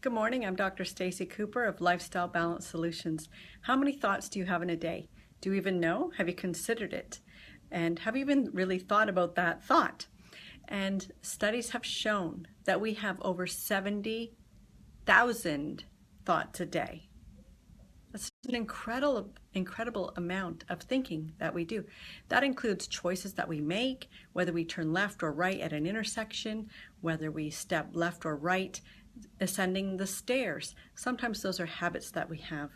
Good morning, I'm Dr. Stacey Cooper of Lifestyle Balance Solutions. How many thoughts do you have in a day? Do you even know? Have you considered it? And have you even really thought about that thought? And studies have shown that we have over 70,000 thoughts a day. That's an incredible amount of thinking that we do. That includes choices that we make, whether we turn left or right at an intersection, whether we step left or right ascending the stairs. Sometimes those are habits that we have.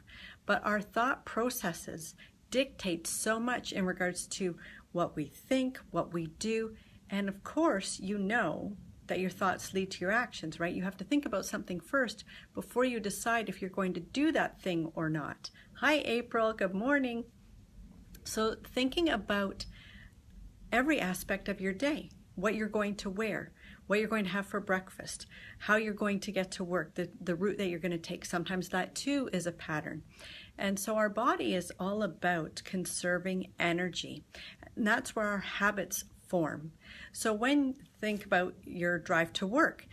But our thought processes dictate so much in regards to what we think, what we do, and of course, you know that your thoughts lead to your actions, right? You have to think about something first before you decide if you're going to do that thing or not. Hi, April. Good morning. So thinking about every aspect of your day, what you're going to wear, what you're going to have for breakfast, how you're going to get to work, the route that you're going to take. Sometimes that too is a pattern. And so our body is all about conserving energy. And that's where our habits form. So when think about your drive to work,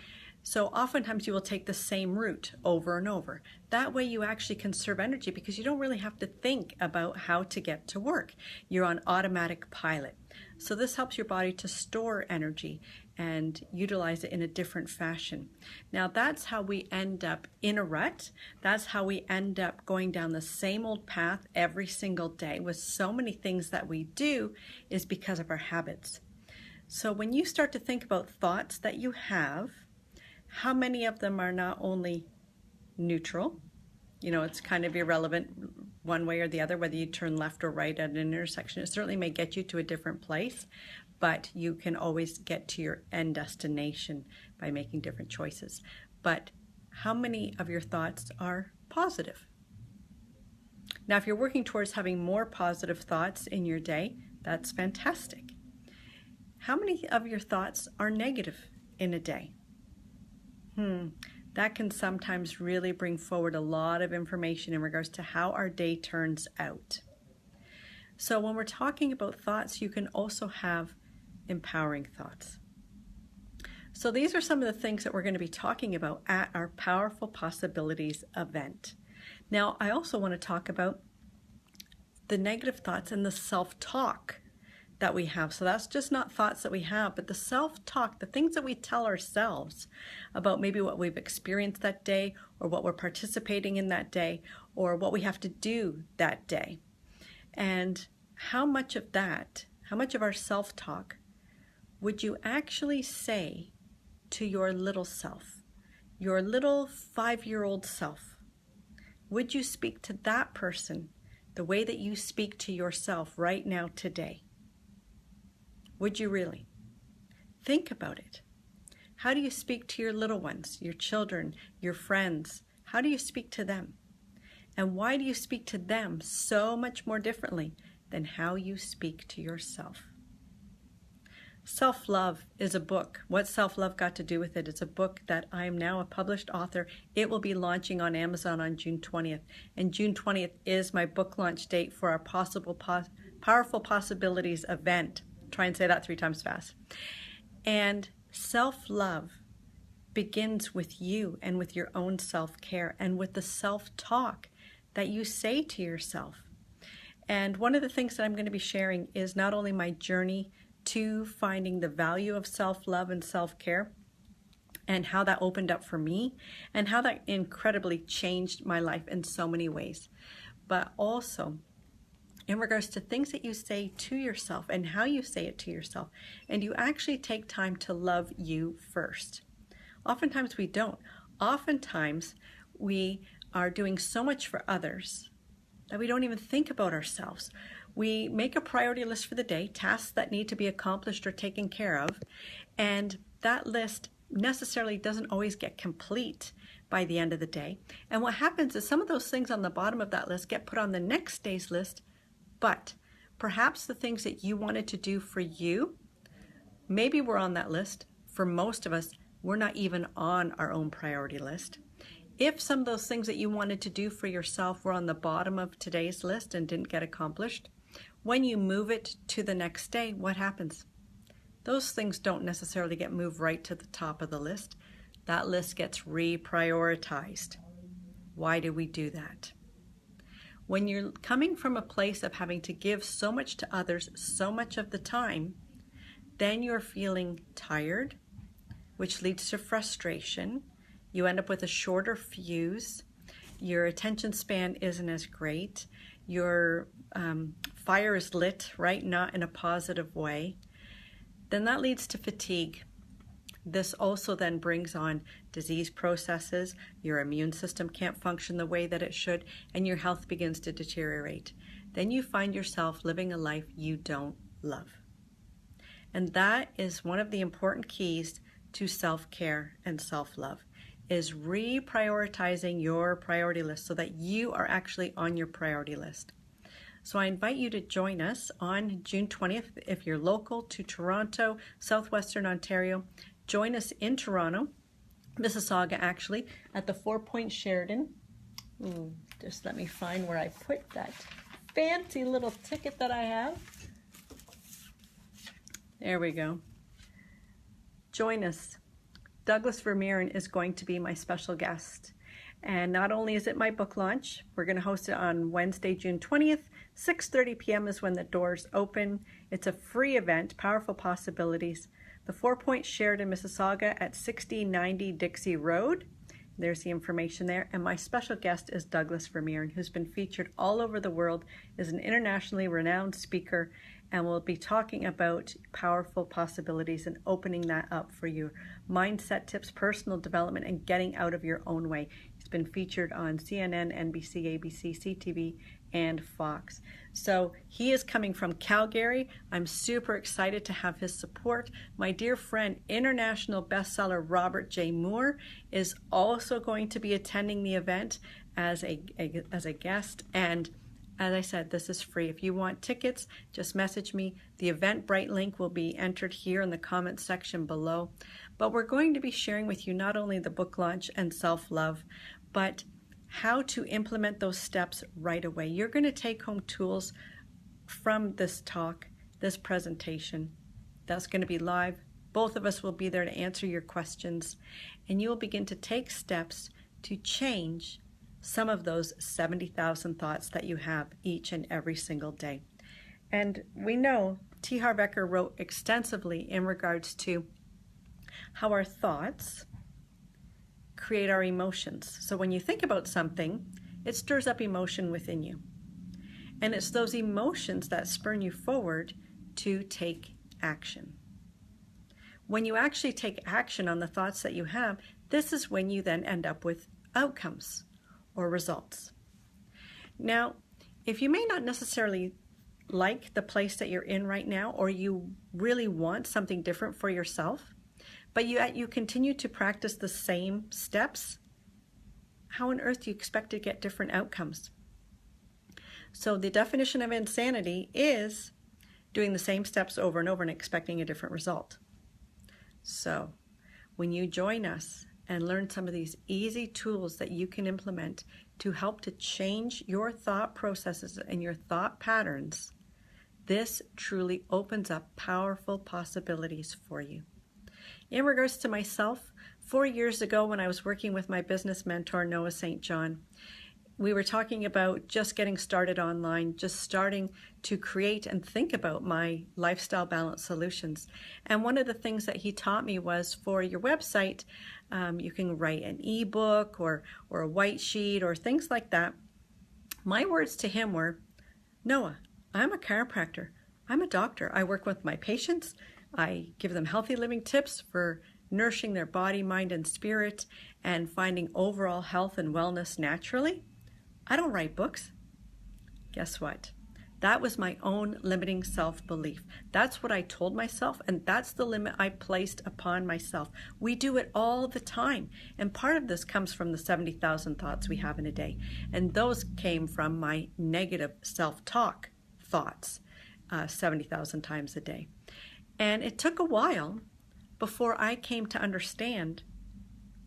so oftentimes you will take the same route over and over. That way you actually conserve energy because you don't really have to think about how to get to work. You're on automatic pilot. So this helps your body to store energy and utilize it in a different fashion. Now that's how we end up in a rut. That's how we end up going down the same old path every single day with so many things that we do is because of our habits. So when you start to think about thoughts that you have, how many of them are not only neutral, you know, it's kind of irrelevant one way or the other, whether you turn left or right at an intersection. It certainly may get you to a different place, but you can always get to your end destination by making different choices. But how many of your thoughts are positive? Now, if you're working towards having more positive thoughts in your day, that's fantastic. How many of your thoughts are negative in a day? That can sometimes really bring forward a lot of information in regards to how our day turns out. So when we're talking about thoughts, you can also have empowering thoughts. So these are some of the things that we're going to be talking about at our Powerful Possibilities event. Now, I also want to talk about the negative thoughts and the self-talk that we have. So that's just not thoughts that we have, but the self-talk, the things that we tell ourselves about maybe what we've experienced that day or what we're participating in that day or what we have to do that day. And how much of that, how much of our self-talk would you actually say to your little self, your little 5-year-old self? Would you speak to that person the way that you speak to yourself right now today? Would you really? Think about it. How do you speak to your little ones, your children, your friends? How do you speak to them? And why do you speak to them so much more differently than how you speak to yourself? Self-Love is a book. What's Self-Love got to do with it? It's a book that I am now a published author. It will be launching on Amazon on June 20th. And June 20th is my book launch date for our Powerful Possibilities event. Try and say that 3 times fast. And self-love begins with you and with your own self-care and with the self-talk that you say to yourself. And one of the things that I'm going to be sharing is not only my journey to finding the value of self-love and self-care and how that opened up for me and how that incredibly changed my life in so many ways, but also in regards to things that you say to yourself and how you say it to yourself, and you actually take time to love you first. Oftentimes we don't. Oftentimes we are doing so much for others that we don't even think about ourselves. We make a priority list for the day, tasks that need to be accomplished or taken care of, and that list necessarily doesn't always get complete by the end of the day. And what happens is some of those things on the bottom of that list get put on the next day's list, but perhaps the things that you wanted to do for you, maybe we're on that list. For most of us, we're not even on our own priority list. If some of those things that you wanted to do for yourself were on the bottom of today's list and didn't get accomplished, when you move it to the next day, what happens? Those things don't necessarily get moved right to the top of the list. that list gets reprioritized. Why do we do that? When you're coming from a place of having to give so much to others so much of the time, then you're feeling tired, which leads to frustration. You end up with a shorter fuse. Your attention span isn't as great. Your fire is lit, right? Not in a positive way. Then that leads to fatigue. This also then brings on disease processes. Your immune system can't function the way that it should, and your health begins to deteriorate. Then you find yourself living a life you don't love. And that is one of the important keys to self-care and self-love, is reprioritizing your priority list so that you are actually on your priority list. So I invite you to join us on June 20th if you're local to Toronto, Southwestern Ontario. Join us in Toronto, Mississauga actually, at the 4 Point Sheridan. Just let me find where I put that fancy little ticket that I have. There we go. Join us. Douglas Vermeeren is going to be my special guest. And not only is it my book launch, we're going to host it on Wednesday, June 20th. 6:30 p.m. is when the doors open. It's a free event, Powerful Possibilities. The 4 Point Sheridan, Mississauga at 6090 Dixie Road. There's the information there. And my special guest is Douglas Vermeeren, who's been featured all over the world, is an internationally renowned speaker, and we'll be talking about powerful possibilities and opening that up for you. Mindset tips, personal development, and getting out of your own way. He's been featured on CNN, NBC, ABC, CTV, and Fox. So he is coming from Calgary. I'm super excited to have his support. My dear friend, international bestseller Robert J. Moore is also going to be attending the event as a guest. And as I said, this is free. If you want tickets, just message me. The Eventbrite link will be entered here in the comments section below. But we're going to be sharing with you not only the book launch and self-love, but how to implement those steps right away. You're going to take home tools from this talk, this presentation. That's going to be live. Both of us will be there to answer your questions, and you will begin to take steps to change some of those 70,000 thoughts that you have each and every single day. And we know T. Harv Eker wrote extensively in regards to how our thoughts create our emotions. So when you think about something, it stirs up emotion within you. And it's those emotions that spur you forward to take action. When you actually take action on the thoughts that you have, this is when you then end up with outcomes or results. Now, if you may not necessarily like the place that you're in right now, or you really want something different for yourself, but you continue to practice the same steps, how on earth do you expect to get different outcomes? So the definition of insanity is doing the same steps over and over and expecting a different result. So when you join us and learn some of these easy tools that you can implement to help to change your thought processes and your thought patterns, this truly opens up powerful possibilities for you. In regards to myself, 4 years ago when I was working with my business mentor, Noah St. John, we were talking about just getting started online, just starting to create and think about my lifestyle balance solutions. And one of the things that he taught me was, for your website, you can write an ebook or a white sheet or things like that. My words to him were, Noah, I'm a chiropractor. I'm a doctor. I work with my patients. I give them healthy living tips for nourishing their body, mind, and spirit, and finding overall health and wellness naturally. I don't write books. Guess what? That was my own limiting self-belief. That's what I told myself, and that's the limit I placed upon myself. We do it all the time, and part of this comes from the 70,000 thoughts we have in a day, and those came from my negative self-talk thoughts 70,000 times a day. And it took a while before I came to understand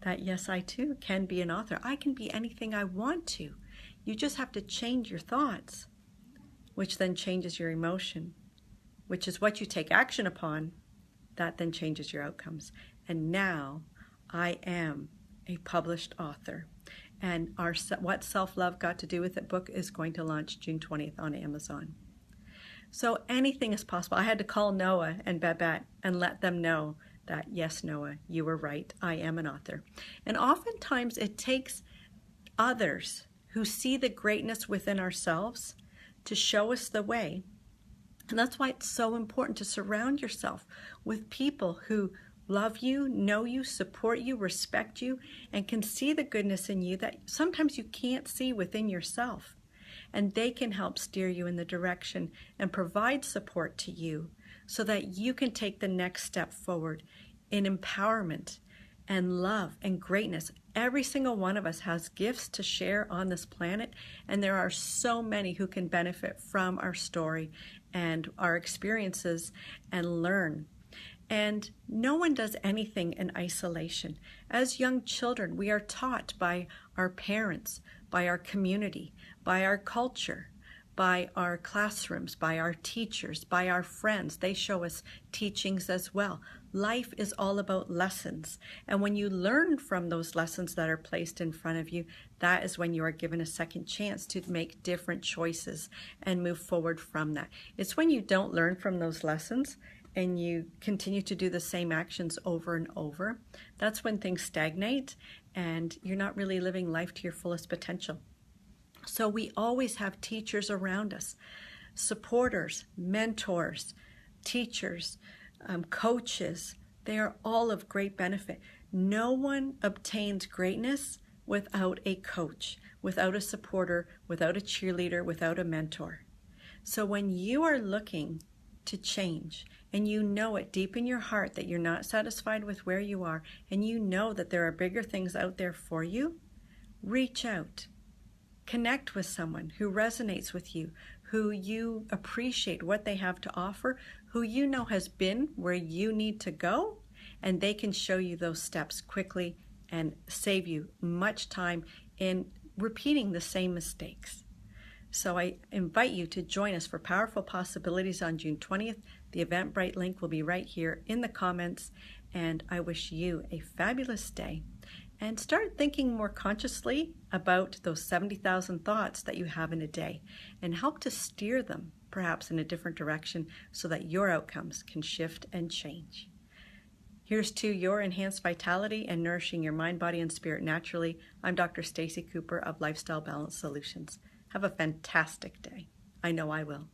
that, yes, I too can be an author. I can be anything I want to. You just have to change your thoughts, which then changes your emotion, which is what you take action upon. That then changes your outcomes. And now I am a published author. And our What Self-Love Got to Do With It book is going to launch June 20th on Amazon. So anything is possible. I had to call Noah and Babette and let them know that, yes, Noah, you were right. I am an author. And oftentimes it takes others who see the greatness within ourselves to show us the way. And that's why it's so important to surround yourself with people who love you, know you, support you, respect you, and can see the goodness in you that sometimes you can't see within yourself. And they can help steer you in the direction and provide support to you so that you can take the next step forward in empowerment and love and greatness. Every single one of us has gifts to share on this planet, and there are so many who can benefit from our story and our experiences and learn. And no one does anything in isolation. As young children, we are taught by our parents, by our community, by our culture, by our classrooms, by our teachers, by our friends. They show us teachings as well. Life is all about lessons. And when you learn from those lessons that are placed in front of you, that is when you are given a second chance to make different choices and move forward from that. It's when you don't learn from those lessons and you continue to do the same actions over and over, that's when things stagnate and you're not really living life to your fullest potential. So we always have teachers around us, supporters, mentors, teachers, coaches. They are all of great benefit. No one obtains greatness without a coach, without a supporter, without a cheerleader, without a mentor. So when you are looking to change, and you know it deep in your heart that you're not satisfied with where you are, and you know that there are bigger things out there for you, reach out. Connect with someone who resonates with you, who you appreciate what they have to offer, who you know has been where you need to go, and they can show you those steps quickly and save you much time in repeating the same mistakes. So I invite you to join us for Powerful Possibilities on June 20th. The Eventbrite link will be right here in the comments, and I wish you a fabulous day. And start thinking more consciously about those 70,000 thoughts that you have in a day and help to steer them perhaps in a different direction so that your outcomes can shift and change. Here's to your enhanced vitality and nourishing your mind, body, and spirit naturally. I'm Dr. Stacey Cooper of Lifestyle Balance Solutions. Have a fantastic day. I know I will,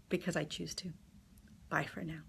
because I choose to. Bye for now.